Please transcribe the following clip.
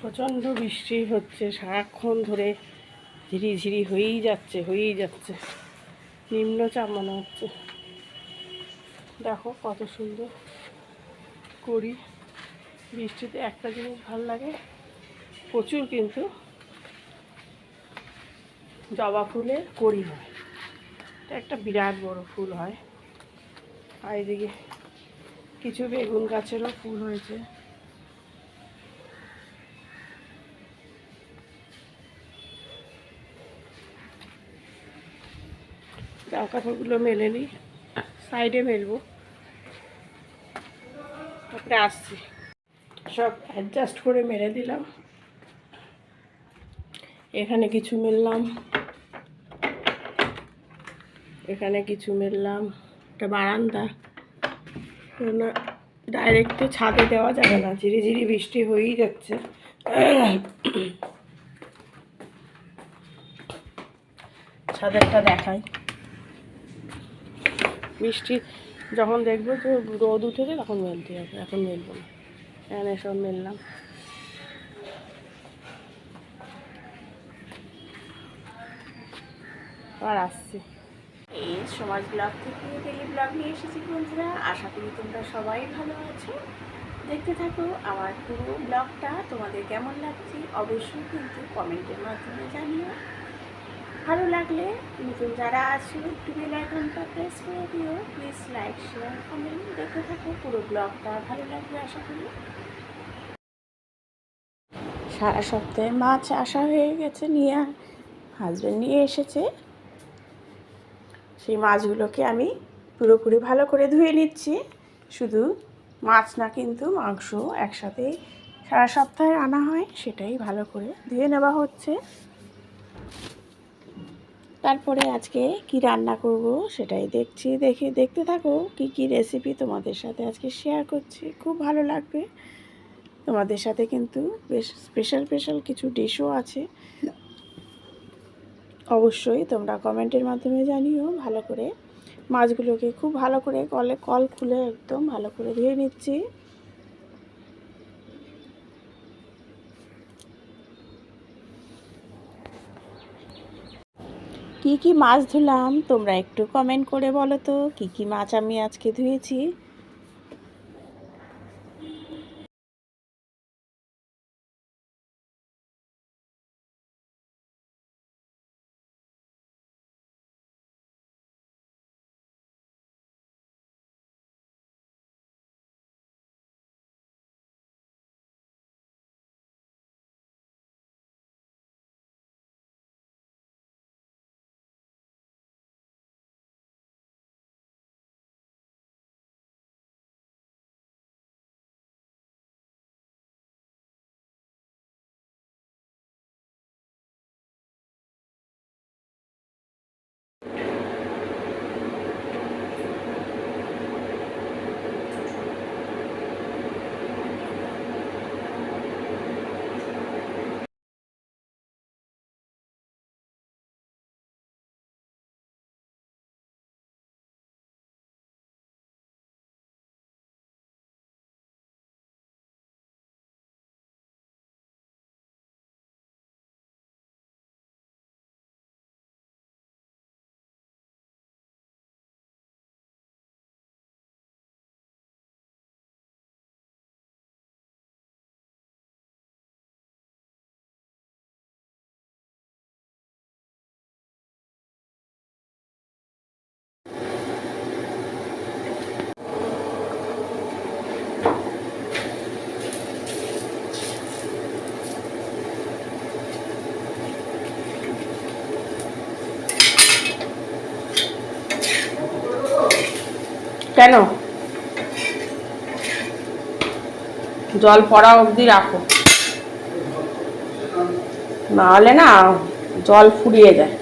প্রচণ্ড বৃষ্টি হচ্ছে সারাক্ষণ ধরে, ঝিরিঝিরি হয়েই যাচ্ছে। নিম্নচাপ মনে হচ্ছে। দেখো কত সুন্দর করি। বৃষ্টিতে একটা জিনিস ভালো লাগে, প্রচুর কিন্তু জবা ফুলের কড়ি হয়। এটা একটা বিরাট বড় ফুল হয়। আর এদিকে কিছু বেগুন গাছেরও ফুল হয়েছে। জামা কাপড়গুলো মেলে নিই, সাইডে মেলবো, তারপরে আসছি। সব অ্যাডজাস্ট করে মেরে দিলাম। এখানে কিছু মেললাম, এখানে কিছু মেললাম। এটা বারান্দা, ডাইরেক্ট তো ছাদে দেওয়া যাবে না, ঝিরিঝিরি বৃষ্টি হয়েই যাচ্ছে। ছাদেরটা দেখাই। বৃষ্টি যখন দেখবো যে রোদ উঠেছে তখন মেলতে হবে, এখন মেলবো না। এখানে সব মেললাম। আর আসছি। এই সমাজ ব্লগ থেকে ডেলি ব্লগ নিয়ে এসেছি বন্ধুরা। আশা করি তোমরা সবাই ভালো আছো। দেখতে থাকো আমার পুরো ব্লগটা। তোমাদের কেমন লাগছে অবশ্যই কিন্তু কমেন্টের মাধ্যমে জানিও। ভালো লাগলে নতুন যারা আছো একটু বেল আইকনটা প্রেস করে দিও। Please like share comment. দেখতে থাকো পুরো ব্লগটা, ভালো লাগবে আশা করি। সারা সপ্তাহে মাছ আসা হয়ে গেছে, নিয়ে হাজব্যান্ড নিয়ে এসেছে। সেই মাছগুলোকে আমি পুরোপুরি ভালো করে ধুয়ে নিচ্ছি। শুধু মাছ না, কিন্তু মাংস একসাথেই সারা সপ্তাহে আনা হয়, সেটাই ভালো করে ধুয়ে নেওয়া হচ্ছে। তারপরে আজকে কি রান্না করব সেটাই দেখতে থাকো। কি রেসিপি তোমাদের সাথে আজকে শেয়ার করছি, খুব ভালো লাগবে তোমাদের সাথে। কিন্তু বেশ স্পেশাল কিছু ডিশও আছে, অবশ্যই তোমরা কমেন্টের মাধ্যমে জানিও। ভালো করে মাছগুলোকে খুব ভালো করে কল খুলে একদম ভালো করে ধুয়ে নিচ্ছি। কি মাছ ধুলাম তোমরা একটু কমেন্ট করে বলো তো, কি মাছ আমি আজকে ধুয়েছি। কেন জল পড়া অবধি রাখো, নাহলে না জল ফুরিয়ে যায়।